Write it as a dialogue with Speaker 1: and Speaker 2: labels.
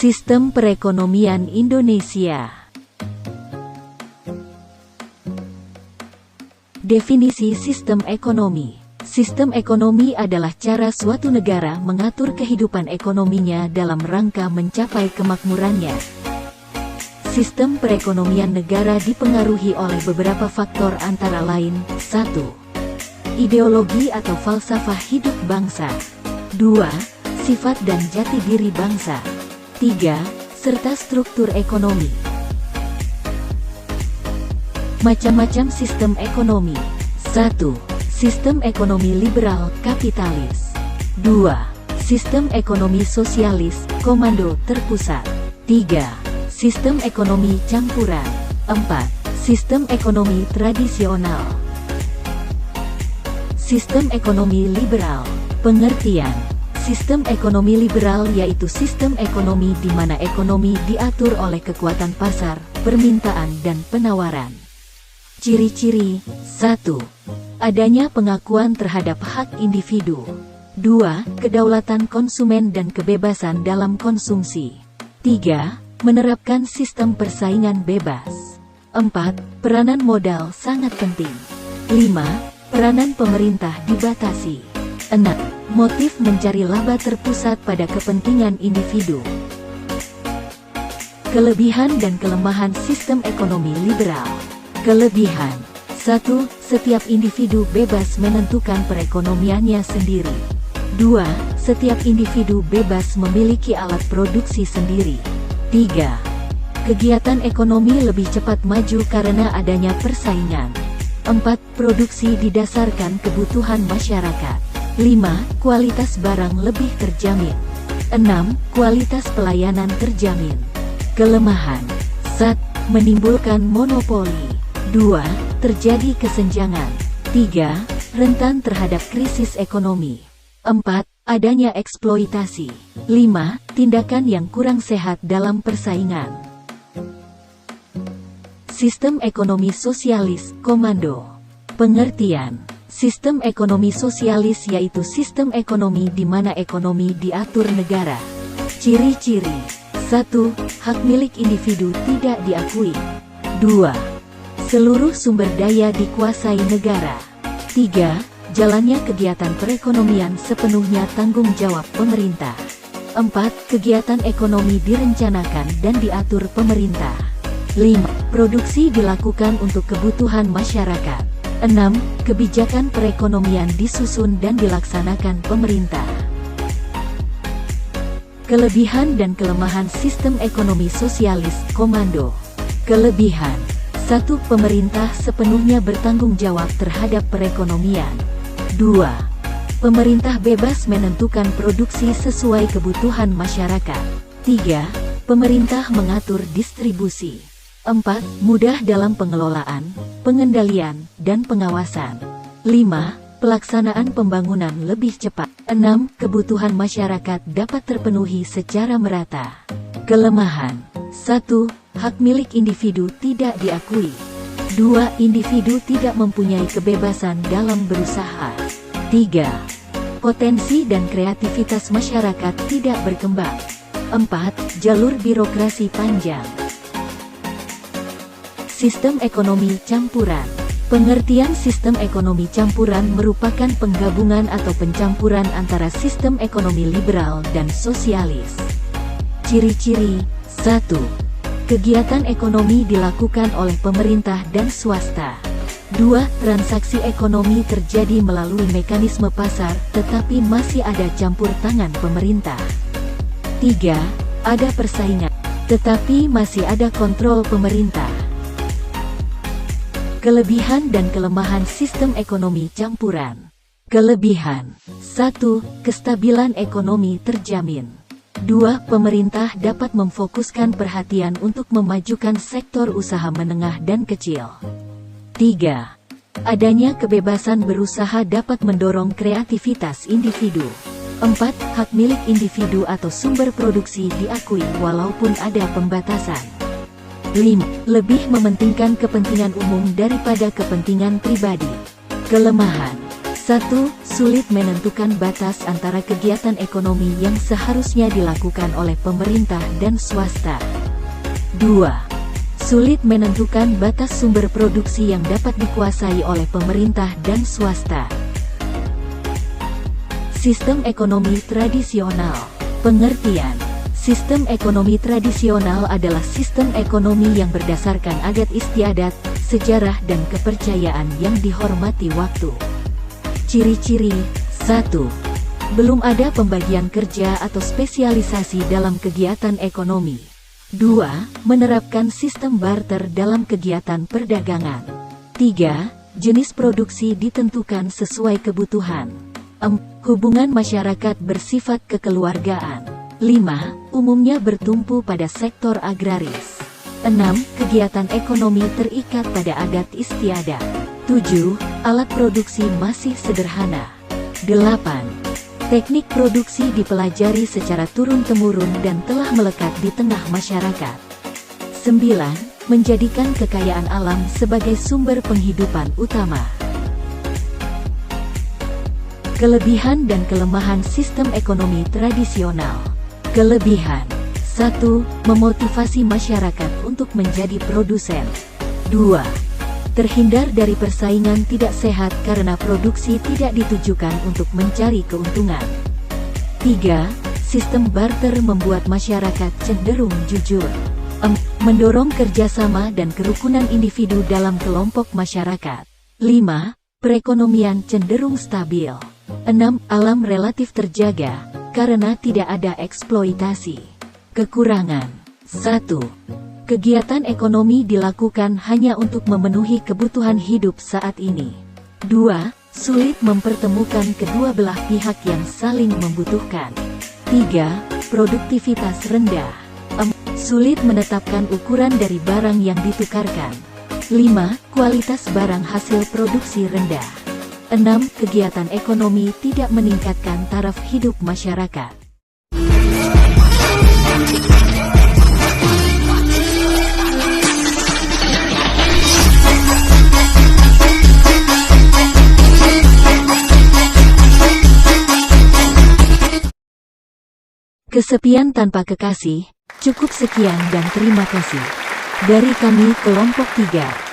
Speaker 1: Sistem perekonomian Indonesia. Definisi sistem ekonomi. Sistem ekonomi adalah cara suatu negara mengatur kehidupan ekonominya dalam rangka mencapai kemakmurannya. Sistem perekonomian negara dipengaruhi oleh beberapa faktor antara lain: 1. Ideologi atau falsafah hidup bangsa. 2. Sifat dan jati diri bangsa. 3. Serta struktur ekonomi. Macam-macam sistem ekonomi. 1. Sistem ekonomi liberal kapitalis. 2. Sistem ekonomi sosialis komando terpusat. 3. Sistem ekonomi campuran. 4. Sistem ekonomi tradisional. Sistem ekonomi liberal. Pengertian: sistem ekonomi liberal yaitu sistem ekonomi di mana ekonomi diatur oleh kekuatan pasar, permintaan dan penawaran. Ciri-ciri: 1. Adanya pengakuan terhadap hak individu. 2. Kedaulatan konsumen dan kebebasan dalam konsumsi. 3. Menerapkan sistem persaingan bebas. 4. Peranan modal sangat penting. 5. Peranan pemerintah dibatasi. 6. Motif mencari laba terpusat pada kepentingan individu. Kelebihan dan kelemahan sistem ekonomi liberal. Kelebihan: 1. Setiap individu bebas menentukan perekonomiannya sendiri. 2. Setiap individu bebas memiliki alat produksi sendiri. 3. Kegiatan ekonomi lebih cepat maju karena adanya persaingan. 4. Produksi didasarkan kebutuhan masyarakat. 5. Kualitas barang lebih terjamin. 6. Kualitas pelayanan terjamin. Kelemahan: 1. Menimbulkan monopoli. 2. Terjadi kesenjangan. 3. Rentan terhadap krisis ekonomi. 4. Adanya eksploitasi. 5. Tindakan yang kurang sehat dalam persaingan. Sistem ekonomi sosialis komando. Pengertian: sistem ekonomi sosialis yaitu sistem ekonomi di mana ekonomi diatur negara. Ciri-ciri: 1. Hak milik individu tidak diakui. 2. Seluruh sumber daya dikuasai negara. 3. Jalannya kegiatan perekonomian sepenuhnya tanggung jawab pemerintah. 4. Kegiatan ekonomi direncanakan dan diatur pemerintah. 5. Produksi dilakukan untuk kebutuhan masyarakat. 6. Kebijakan perekonomian disusun dan dilaksanakan pemerintah. Kelebihan dan kelemahan sistem ekonomi sosialis komando. Kelebihan: 1. Pemerintah sepenuhnya bertanggung jawab terhadap perekonomian. 2. Pemerintah bebas menentukan produksi sesuai kebutuhan masyarakat. 3. Pemerintah mengatur distribusi. 4. Mudah dalam pengelolaan, pengendalian, dan pengawasan. 5. Pelaksanaan pembangunan lebih cepat. 6. Kebutuhan masyarakat dapat terpenuhi secara merata. Kelemahan: 1. Hak milik individu tidak diakui. 2. Individu tidak mempunyai kebebasan dalam berusaha. 3. Potensi dan kreativitas masyarakat tidak berkembang. 4. Jalur birokrasi panjang. Sistem ekonomi campuran. Pengertian sistem ekonomi campuran merupakan penggabungan atau pencampuran antara sistem ekonomi liberal dan sosialis. Ciri-ciri: 1. Kegiatan ekonomi dilakukan oleh pemerintah dan swasta. 2. Transaksi ekonomi terjadi melalui mekanisme pasar, tetapi masih ada campur tangan pemerintah. 3. Ada persaingan, tetapi masih ada kontrol pemerintah. Kelebihan dan kelemahan sistem ekonomi campuran. Kelebihan: 1. Kestabilan ekonomi terjamin. 2. Pemerintah dapat memfokuskan perhatian untuk memajukan sektor usaha menengah dan kecil. 3. Adanya kebebasan berusaha dapat mendorong kreativitas individu. 4. Hak milik individu atau sumber produksi diakui walaupun ada pembatasan. 5. Lebih mementingkan kepentingan umum daripada kepentingan pribadi. Kelemahan: 1. sulit menentukan batas antara kegiatan ekonomi yang seharusnya dilakukan oleh pemerintah dan swasta. 2. Sulit menentukan batas sumber produksi yang dapat dikuasai oleh pemerintah dan swasta. Sistem ekonomi tradisional. Pengertian: sistem ekonomi tradisional adalah sistem ekonomi yang berdasarkan adat istiadat, sejarah dan kepercayaan yang dihormati waktu. Ciri-ciri: 1. Belum ada pembagian kerja atau spesialisasi dalam kegiatan ekonomi. 2. Menerapkan sistem barter dalam kegiatan perdagangan. 3. Jenis produksi ditentukan sesuai kebutuhan. 4. Hubungan masyarakat bersifat kekeluargaan. 5. Umumnya bertumpu pada sektor agraris. 6. Kegiatan ekonomi terikat pada adat istiadat. 7. Alat produksi masih sederhana. 8. Teknik produksi dipelajari secara turun-temurun dan telah melekat di tengah masyarakat. 9. Menjadikan kekayaan alam sebagai sumber penghidupan utama. Kelebihan dan kelemahan sistem ekonomi tradisional. Kelebihan: 1. Memotivasi masyarakat untuk menjadi produsen. 2. Terhindar dari persaingan tidak sehat karena produksi tidak ditujukan untuk mencari keuntungan. 3. Sistem barter membuat masyarakat cenderung jujur. 4. Mendorong kerjasama dan kerukunan individu dalam kelompok masyarakat. 5. Perekonomian cenderung stabil. 6. Alam relatif terjaga, karena tidak ada eksploitasi. Kekurangan: 1. Kegiatan ekonomi dilakukan hanya untuk memenuhi kebutuhan hidup saat ini. 2. Sulit mempertemukan kedua belah pihak yang saling membutuhkan. 3. Produktivitas rendah. 4. Sulit menetapkan ukuran dari barang yang ditukarkan. 5. Kualitas barang hasil produksi rendah. 6. Kegiatan ekonomi tidak meningkatkan taraf hidup masyarakat. Kesepian tanpa kekasih. Cukup sekian dan terima kasih. Dari kami kelompok 3.